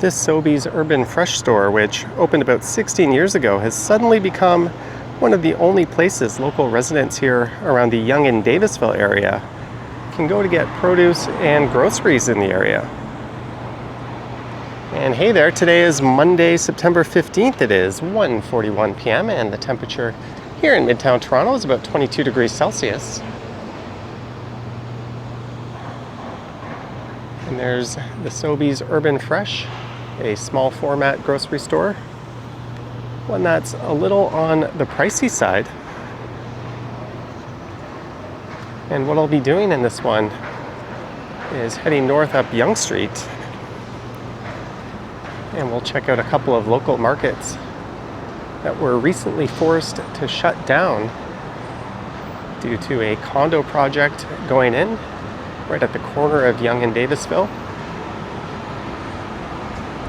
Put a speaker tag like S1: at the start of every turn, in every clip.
S1: This Sobeys Urban Fresh store, which opened about 16 years ago, has suddenly become one of the only places local residents here around the Yonge Davisville area can go to get produce and groceries in the area. And hey there, today is Monday, September 15th. It is 1:41 p.m. and the temperature here in Midtown Toronto is about 22 degrees Celsius. And there's the Sobeys Urban Fresh, a small format grocery store, one that's a little on the pricey side. And what I'll be doing in this one is heading north up Yonge Street, and we'll check out a couple of local markets that were recently forced to shut down due to a condo project going in right at the corner of Yonge and Davisville.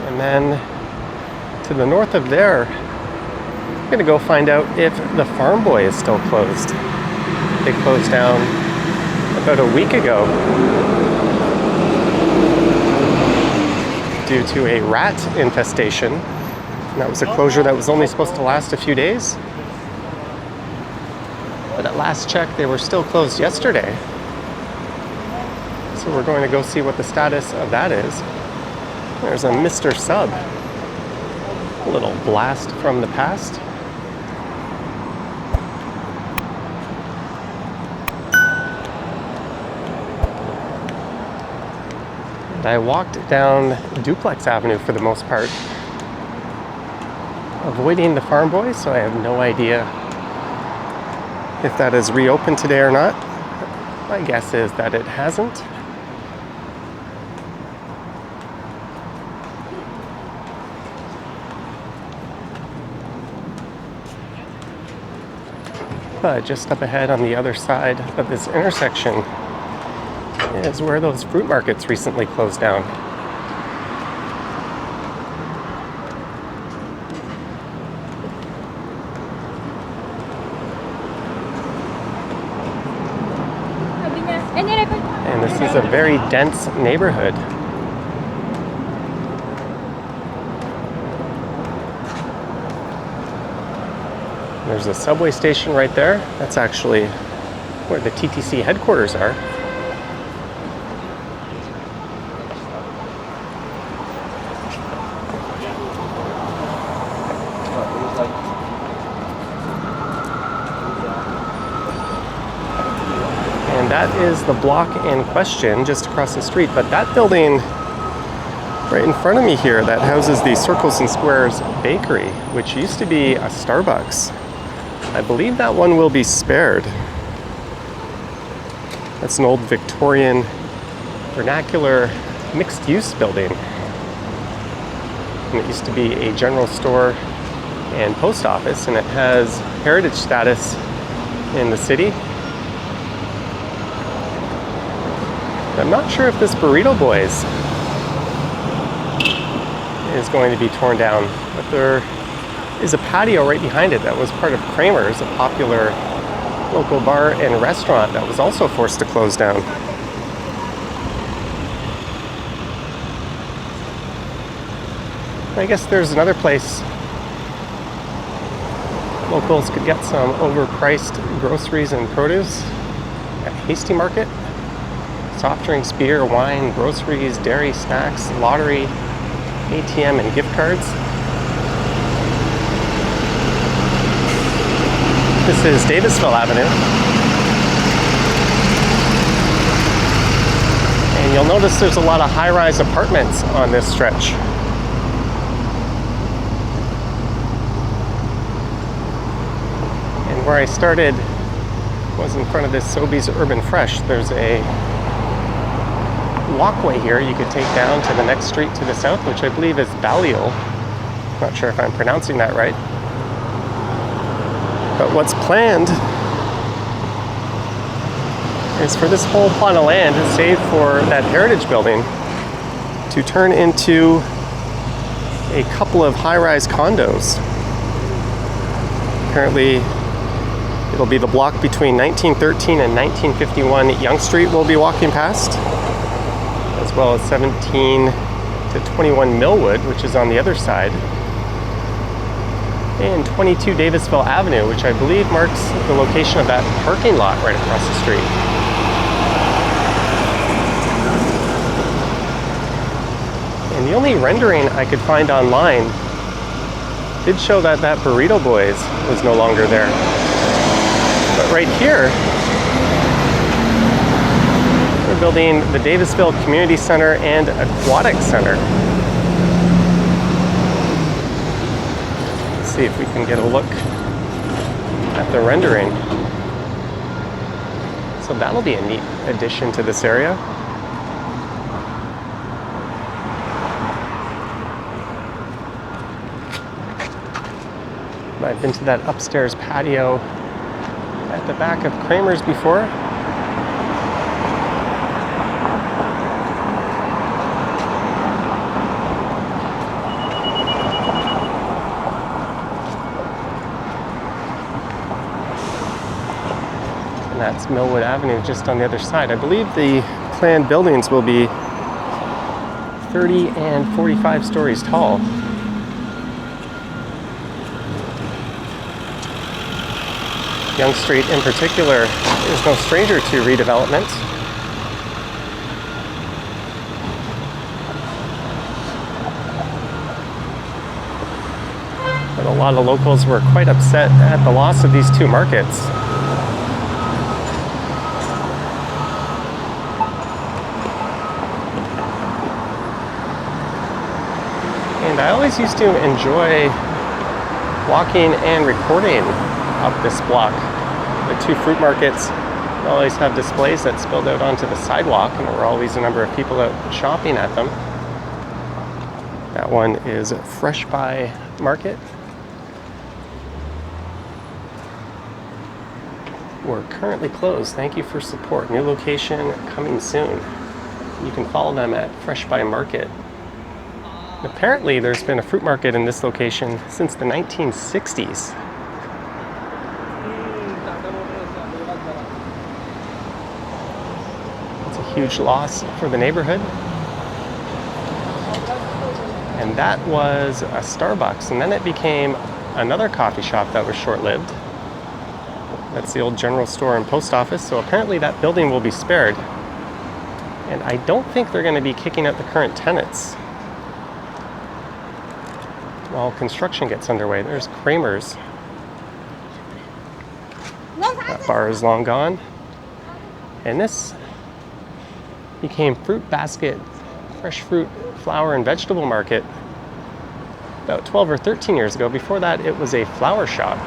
S1: And then to the north of there, I'm gonna go find out if the Farm Boy is still closed. They closed down about a week ago due to a rat infestation. And that was a closure that was only supposed to last a few days. But at last check, they were still closed yesterday. So we're going to go see what the status of that is. There's a Mr. Sub. A little blast from the past. And I walked down Duplex Avenue for the most part, avoiding the Farm Boy, so I have no idea if that is reopened today or not. My guess is that it hasn't. But just up ahead on the other side of this intersection is where those fruit markets recently closed down. And this is a very dense neighborhood. There's a subway station right there. That's actually where the TTC headquarters are. And that is the block in question just across the street. But that building right in front of me here that houses the Circles and Squares Bakery, which used to be a Starbucks, I believe that one will be spared. That's an old Victorian vernacular mixed-use building. And it used to be a general store and post office, and it has heritage status in the city. I'm not sure if this Burrito Boys is going to be torn down, but there is a patio right behind it that was part of Kramer's, a popular local bar and restaurant that was also forced to close down. I guess there's another place locals could get some overpriced groceries and produce at Hasty Market. Soft drinks, beer, wine, groceries, dairy, snacks, lottery, ATM, and gift cards. This is Davisville Avenue. And you'll notice there's a lot of high-rise apartments on this stretch. And where I started was in front of this Sobeys Urban Fresh. There's a walkway here you could take down to the next street to the south, which I believe is Balliol. Not sure if I'm pronouncing that right. But what's planned is for this whole plot of land, save for that heritage building, to turn into a couple of high-rise condos. Apparently, it'll be the block between 1913 and 1951 Yonge Street we'll be walking past, as well as 17 to to 21 Millwood, which is on the other side, and 22 Davisville Avenue, which I believe marks the location of that parking lot right across the street. And the only rendering I could find online did show that that Burrito Boys was no longer there. But right here, we're building the Davisville Community Center and Aquatic Center. Let's see if we can get a look at the rendering. So that'll be a neat addition to this area. I've been to that upstairs patio at the back of Kramer's before. And that's Millwood Avenue just on the other side. I believe the planned buildings will be 30 and 45 stories tall. Yonge Street in particular is no stranger to redevelopment. But a lot of locals were quite upset at the loss of these two markets. And I always used to enjoy walking and recording up this block. The two fruit markets always have displays that spilled out onto the sidewalk, and there were always a number of people out shopping at them. That one is Fresh Buy Market. We're currently closed. Thank you for support. New location coming soon. You can follow them at Fresh Buy Market. Apparently, there's been a fruit market in this location since the 1960s. Huge loss for the neighborhood. And that was a Starbucks, and then it became another coffee shop that was short-lived. That's the old general store and post office, so apparently that building will be spared. And I don't think they're going to be kicking out the current tenants while construction gets underway. There's Kramer's. That bar is long gone. And this became Fruit Basket, fresh fruit, flower, and vegetable market about 12 or 13 years ago. Before that, it was a flower shop.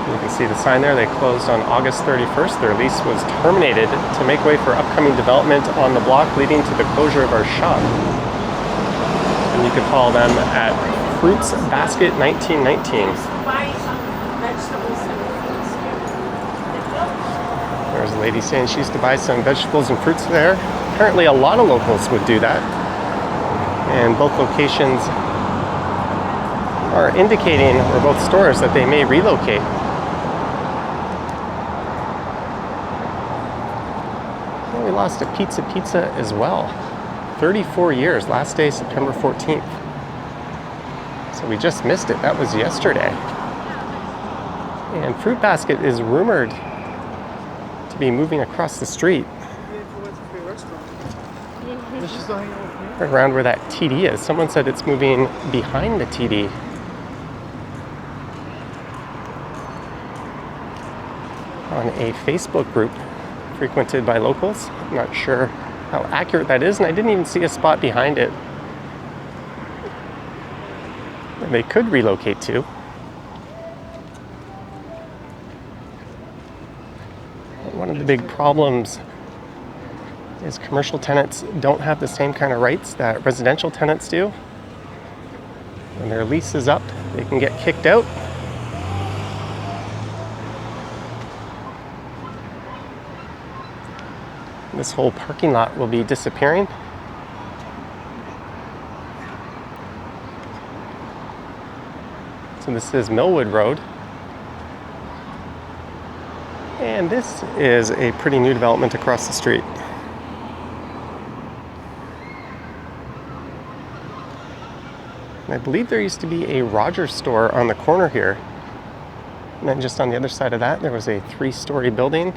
S1: You can see the sign there. They closed on August 31st. Their lease was terminated to make way for upcoming development on the block, leading to the closure of our shop. And you can follow them at Fruits Basket 1919. There's a lady saying she used to buy some vegetables and fruits there. Apparently a lot of locals would do that. And both locations are indicating, or both stores, that they may relocate. Well, we lost a Pizza as well. 34 years, last day September 14th. So we just missed it. That was yesterday. And Fruit Basket is rumored to be moving across the street, around where that TD is. Someone said it's moving behind the TD. On a Facebook group frequented by locals. I'm not sure how accurate that is, and I didn't even see a spot behind it that they could relocate to. One of the big problems is commercial tenants don't have the same kind of rights that residential tenants do. When their lease is up, they can get kicked out. This whole parking lot will be disappearing. So this is Millwood Road. And this is a pretty new development across the street. I believe there used to be a Rogers store on the corner here. And then just on the other side of that, there was a 3-story building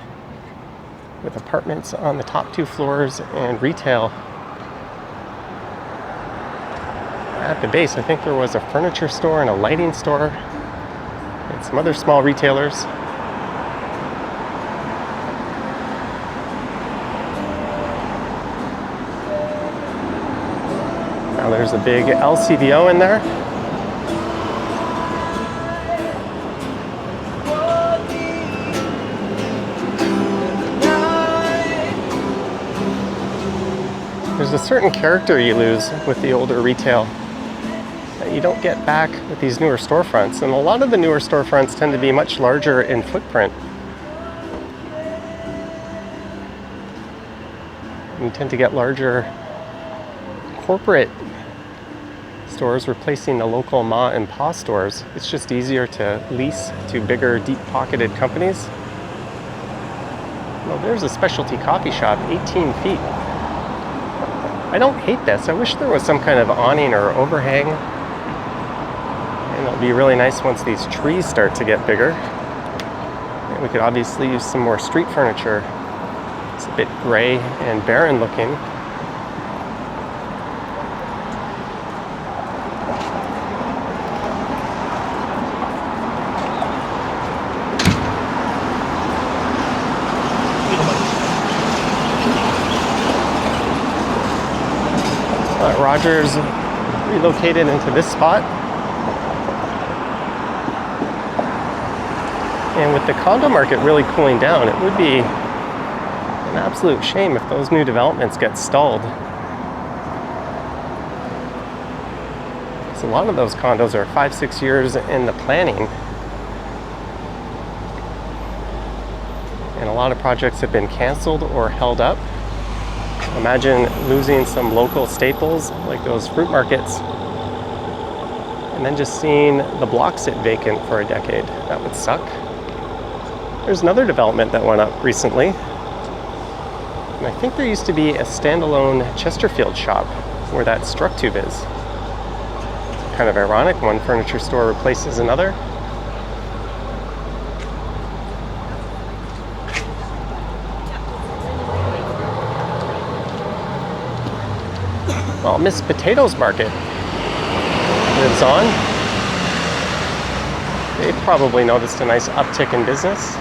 S1: with apartments on the top 2 floors and retail at the base. I think there was a furniture store and a lighting store and some other small retailers. Now there's a big LCBO in there. There's a certain character you lose with the older retail that you don't get back with these newer storefronts. And a lot of the newer storefronts tend to be much larger in footprint. You tend to get larger corporate stores replacing the local ma and pa stores. It's just easier to lease to bigger, deep-pocketed companies. Well, there's a specialty coffee shop, 18 feet. I don't hate this. I wish there was some kind of awning or overhang. And it'll be really nice once these trees start to get bigger. And we could obviously use some more street furniture. It's a bit gray and barren looking. Rogers relocated into this spot. And with the condo market really cooling down, it would be an absolute shame if those new developments get stalled. So a lot of those condos are 5-6 years in the planning. And a lot of projects have been canceled or held up. Imagine losing some local staples like those fruit markets and then just seeing the block sit vacant for a decade. That would suck. There's another development that went up recently. And I think there used to be a standalone Chesterfield shop where that struck tube is. Kind of ironic, one furniture store replaces another. Well, Miss Potatoes Market lives on. They've probably noticed a nice uptick in business.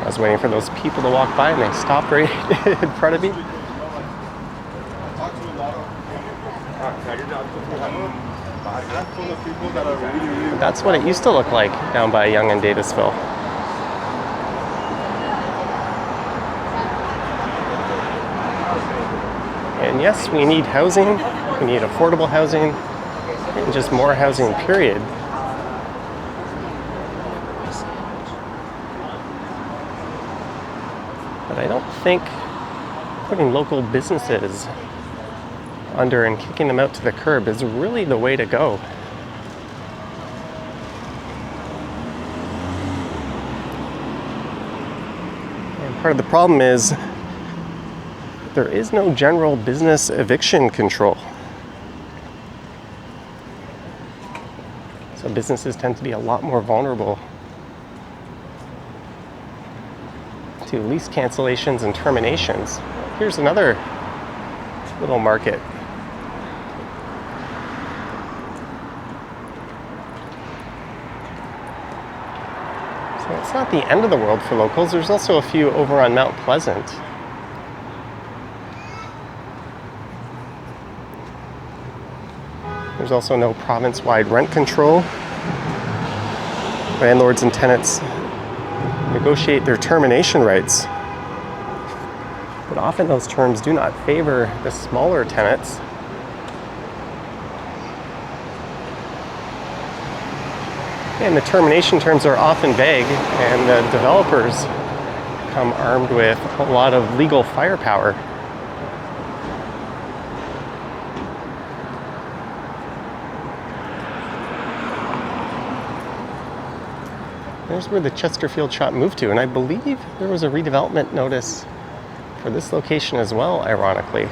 S1: I was waiting for those people to walk by and they stopped right in front of me. That's what it used to look like down by Yonge Davisville. And yes, we need housing, we need affordable housing, and just more housing, period. But I don't think putting local businesses under and kicking them out to the curb is really the way to go. And part of the problem is there is no general business eviction control. So businesses tend to be a lot more vulnerable to lease cancellations and terminations. Here's another little market. So it's not the end of the world for locals. There's also a few over on Mount Pleasant. There's also no province-wide rent control. Landlords and tenants negotiate their termination rights. But often those terms do not favor the smaller tenants. And the termination terms are often vague, and the developers come armed with a lot of legal firepower. There's where the Chesterfield shop moved to, and I believe there was a redevelopment notice for this location as well, ironically.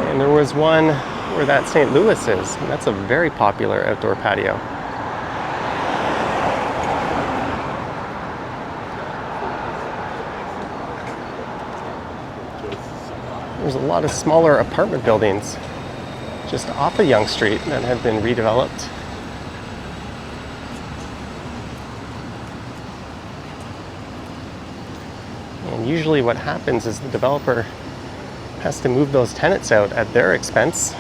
S1: And there was one where that St. Louis is, and that's a very popular outdoor patio. There's a lot of smaller apartment buildings just off of Yonge Street that have been redeveloped. And usually what happens is the developer has to move those tenants out at their expense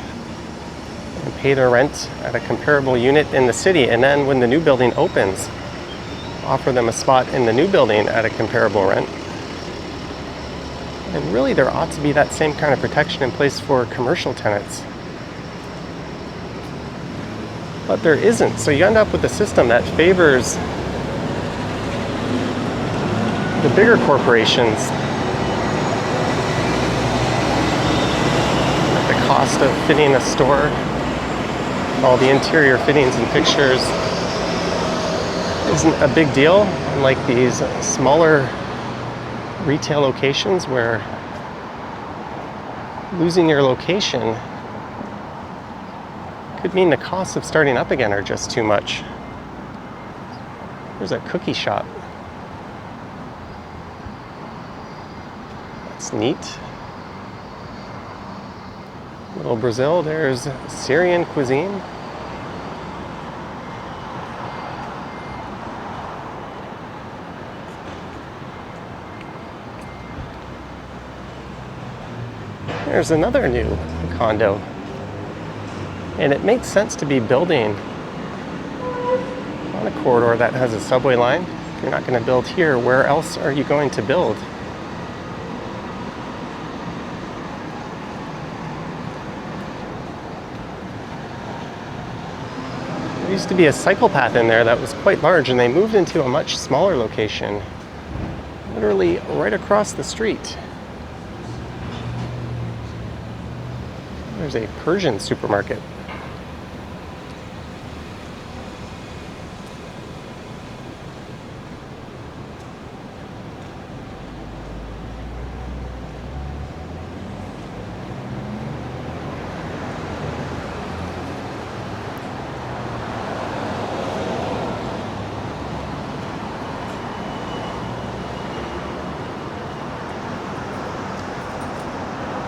S1: and pay their rent at a comparable unit in the city. And then when the new building opens, offer them a spot in the new building at a comparable rent. And really there ought to be that same kind of protection in place for commercial tenants. But there isn't. So you end up with a system that favors the bigger corporations at the cost of fitting a store. All the interior fittings and fixtures isn't a big deal, unlike these smaller retail locations where losing your location could mean the costs of starting up again are just too much. There's a cookie shop. That's neat. Little Brazil, there's Syrian cuisine. There's another new condo. And it makes sense to be building on a corridor that has a subway line. If you're not going to build here, where else are you going to build? There used to be a cycle path in there that was quite large, and they moved into a much smaller location, literally right across the street. There's a Persian supermarket.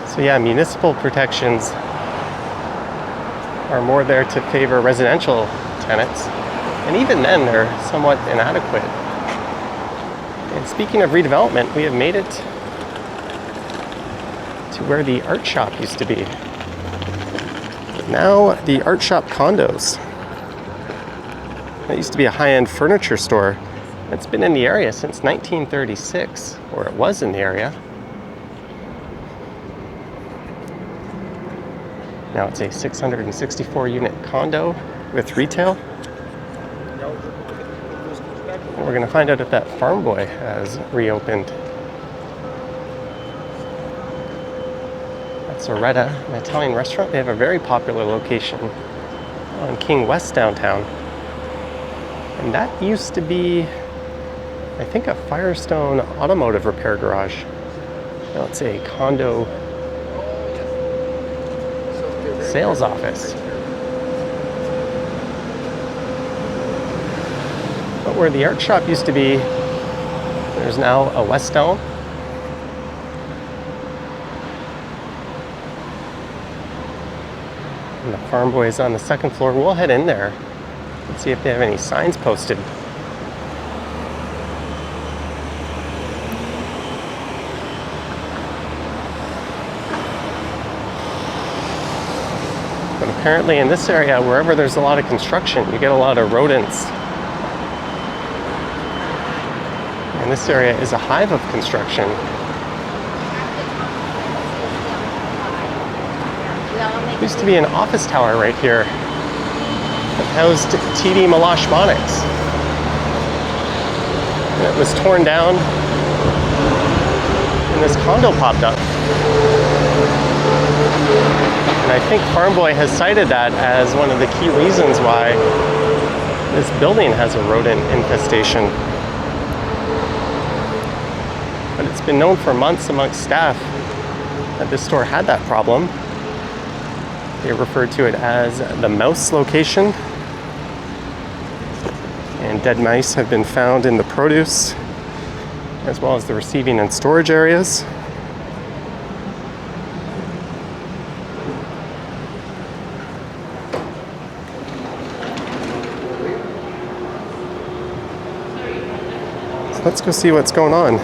S1: So yeah, municipal protections are more there to favor residential tenants, and even then they're somewhat inadequate. And speaking of redevelopment, we have made it to where the art shop used to be. Now the art shop condos. That used to be a high-end furniture store that's been in the area since 1936, or it was in the area. Now it's a 664 unit condo with retail. And we're going to find out if that Farm Boy has reopened. That's Oretta, an Italian restaurant. They have a very popular location on King West downtown. And that used to be, I think, a Firestone automotive repair garage. Now it's a condo sales office. But where the art shop used to be, there's now a Westone. And the Farm Boy is on the second floor. We'll head in there and see if they have any signs posted. But apparently in this area, wherever there's a lot of construction, you get a lot of rodents. And this area is a hive of construction. There used to be an office tower right here that housed TD Milashmonics. And it was torn down, and this condo popped up. And I think Farm Boy has cited that as one of the key reasons why this building has a rodent infestation. But it's been known for months amongst staff that this store had that problem. They referred to it as the mouse location. And dead mice have been found in the produce, as well as the receiving and storage areas. So let's go see what's going on.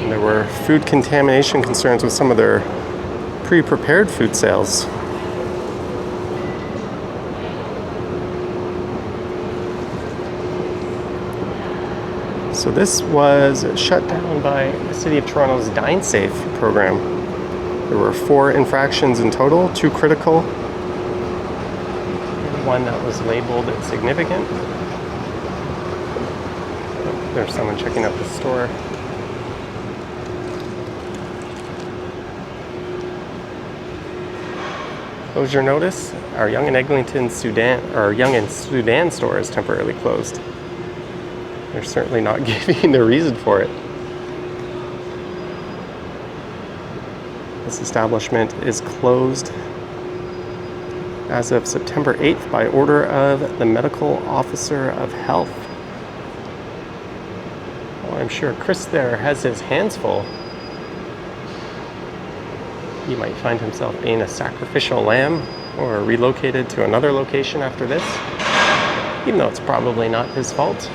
S1: And there were food contamination concerns with some of their pre-prepared food sales. So this was shut down by the City of Toronto's Dine Safe program. There were 4 infractions in total, 2 critical, and 1 that was labeled significant. Oh, there's someone checking out the store. Closure notice: our Yonge and Eglinton Yonge and Sudan store is temporarily closed. They're certainly not giving the reason for it. This establishment is closed as of September 8th by order of the Medical Officer of Health. Well, I'm sure Chris there has his hands full. He might find himself being a sacrificial lamb or relocated to another location after this, even though it's probably not his fault.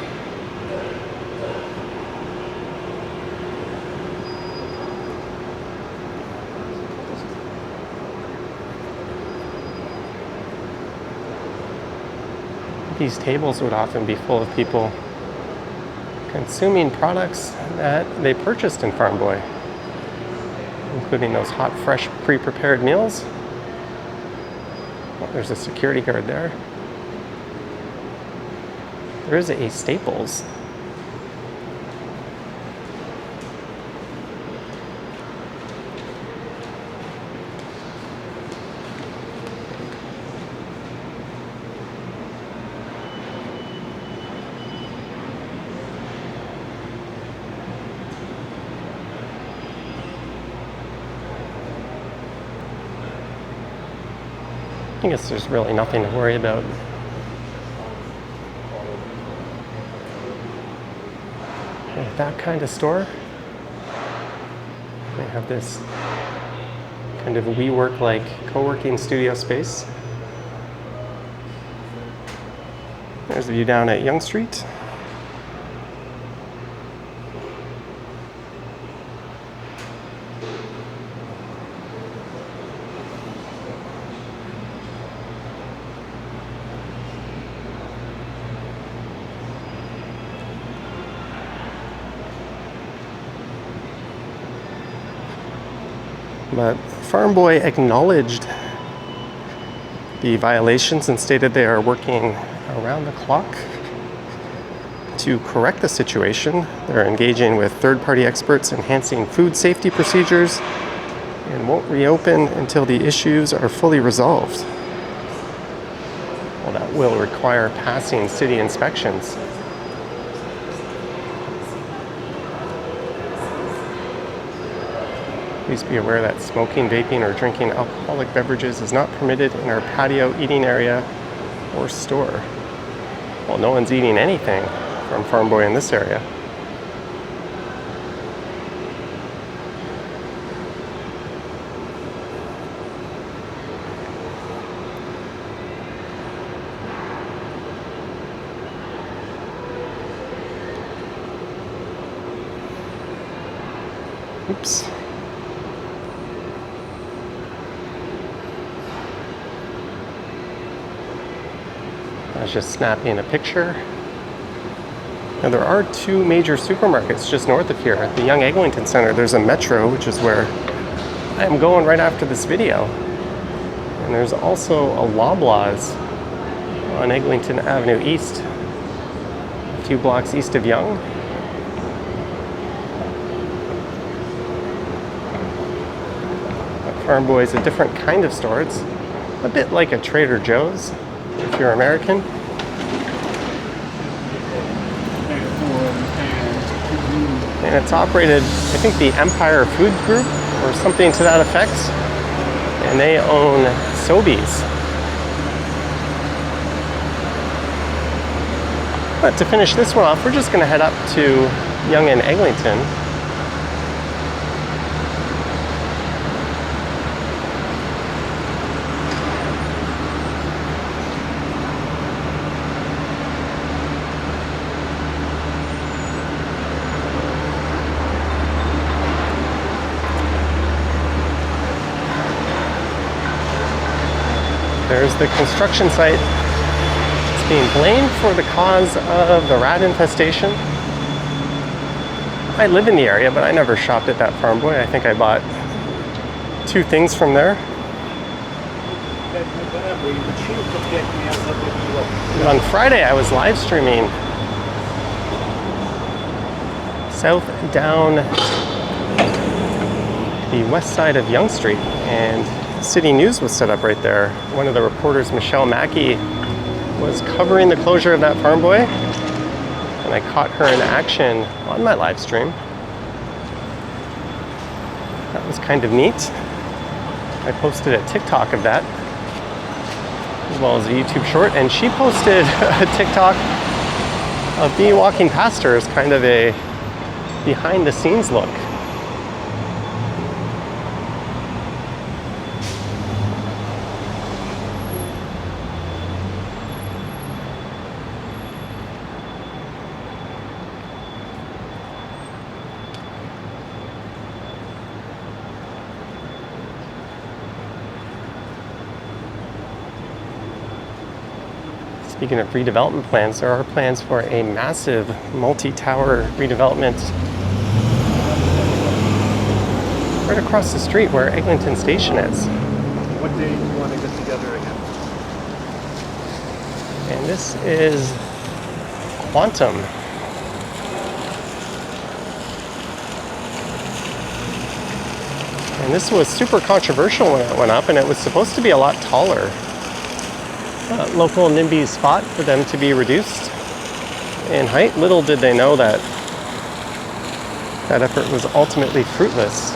S1: These tables would often be full of people consuming products that they purchased in Farm Boy, including those hot, fresh, pre-prepared meals. Oh, there's a security guard there. There is a Staples. I guess there's really nothing to worry about. With that kind of store, they have this kind of WeWork-like co-working studio space. There's the view down at Yonge Street. But Farm Boy acknowledged the violations and stated they are working around the clock to correct the situation. They're engaging with third-party experts, enhancing food safety procedures, and won't reopen until the issues are fully resolved. Well, that will require passing city inspections. Please be aware that smoking, vaping, or drinking alcoholic beverages is not permitted in our patio eating area or store. Well, no one's eating anything from Farm Boy in this area. Oops. I was just snapping a picture. Now there are 2 major supermarkets just north of here. At the Yonge Eglinton Center, there's a Metro, which is where I am going right after this video. And there's also a Loblaws on Eglinton Avenue East, a few blocks east of Yonge. Farm Boy is a different kind of store. It's a bit like a Trader Joe's, if you're American. and it's operated, I think, the Empire Food Group or something to that effect, and they own Sobeys. But to finish this one off, we're just going to head up to Yonge and Eglinton. There's the construction site. It's being blamed for the cause of the rat infestation. I live in the area, but I never shopped at that farm boy. I think I bought 2 things from there. On Friday, I was live streaming south down the west side of Yonge Street, and City News was set up right there. One of the reporters, Michelle Mackey, was covering the closure of that farm boy, and I caught her in action on my live stream. That was kind of neat. I posted a TikTok of that, as well as a YouTube short, and she posted a TikTok of me walking past her as kind of a behind the scenes look. Speaking of redevelopment plans, there are plans for a massive multi-tower redevelopment right across the street where Eglinton Station is.
S2: What day do you want to get together again?
S1: And this is Quantum. And this was super controversial when it went up, and it was supposed to be a lot taller. Local NIMBY spot for them to be reduced in height. Little did they know that that effort was ultimately fruitless,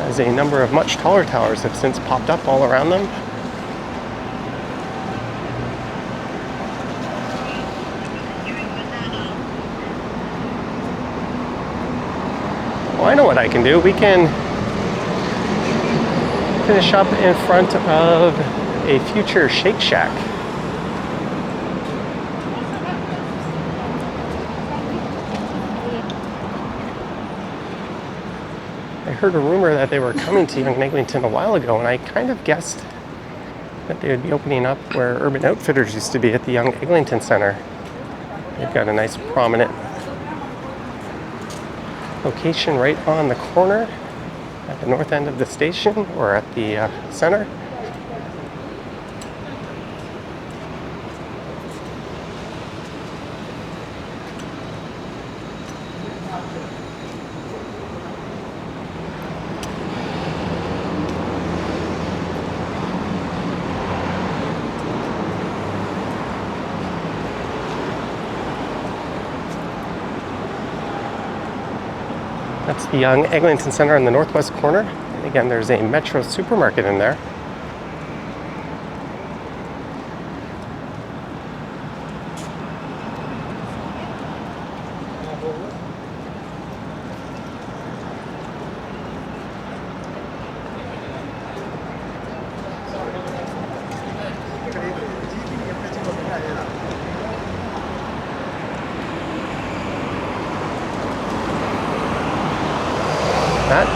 S1: as a number of much taller towers have since popped up all around them. Well, I know what I can do. We can finish up in front of a future Shake Shack. I heard a rumor that they were coming to Yonge and Eglinton a while ago, and I kind of guessed that they would be opening up where Urban Outfitters used to be at the Yonge Eglinton Center. They've got a nice prominent location right on the corner at the north end of the station, or at the center. That's the Yonge Eglinton Center in the northwest corner. And again, there's a Metro supermarket in there. That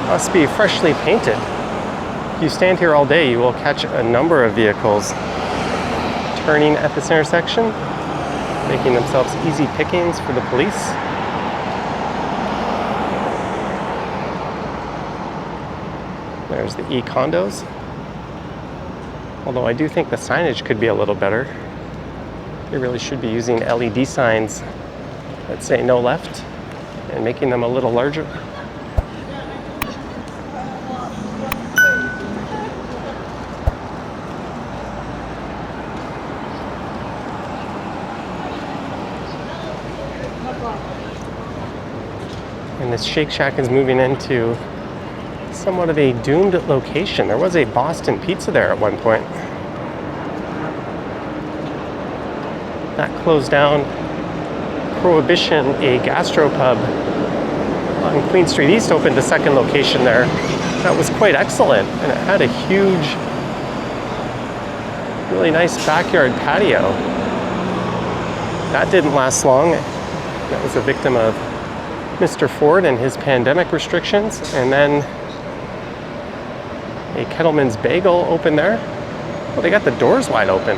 S1: must be freshly painted. If you stand here all day, you will catch a number of vehicles turning at this intersection, making themselves easy pickings for the police. There's the e-condos. Although I do think the signage could be a little better. They really should be using LED signs that say no left and making them a little larger. And this Shake Shack is moving into somewhat of a doomed location. There was a Boston Pizza there at one point. That closed down. Prohibition, a gastropub on Queen Street East, opened a second location there. That was quite excellent, and it had a huge, really nice backyard patio. That didn't last long. That was a victim of Mr. Ford and his pandemic restrictions. And then a Kettleman's Bagel open there. Well, they got the doors wide open.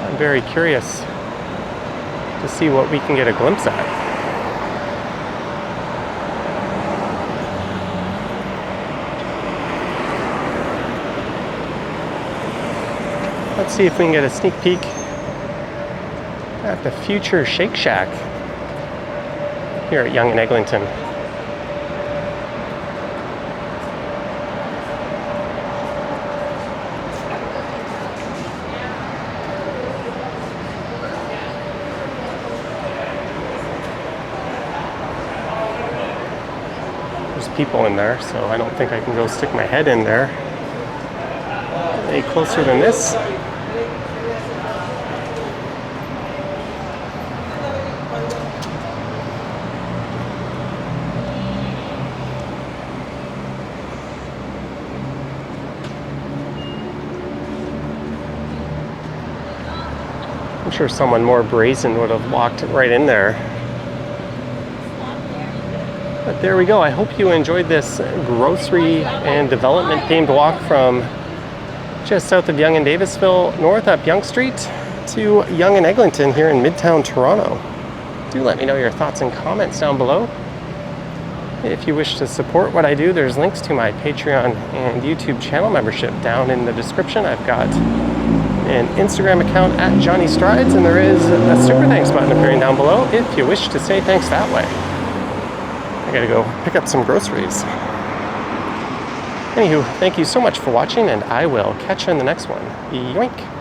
S1: I'm very curious to see what we can get a glimpse at. Let's see if we can get a sneak peek at the future Shake Shack here at Yonge and Eglinton. There's people in there, so I don't think I can go stick my head in there. Any closer than this? I'm sure someone more brazen would have walked right in there. But there we go. I hope you enjoyed this grocery and development themed walk from just south of Yonge and Davisville, north up Yonge Street to Yonge and Eglinton here in Midtown Toronto. Do let me know your thoughts and comments down below. If you wish to support what I do, there's links to my Patreon and YouTube channel membership down in the description. I've got an Instagram account at Johnny Strides, and there is a super thanks button appearing down below if you wish to say thanks that way. I gotta go pick up some groceries. Anywho, thank you so much for watching, and I will catch you in the next one. Yoink!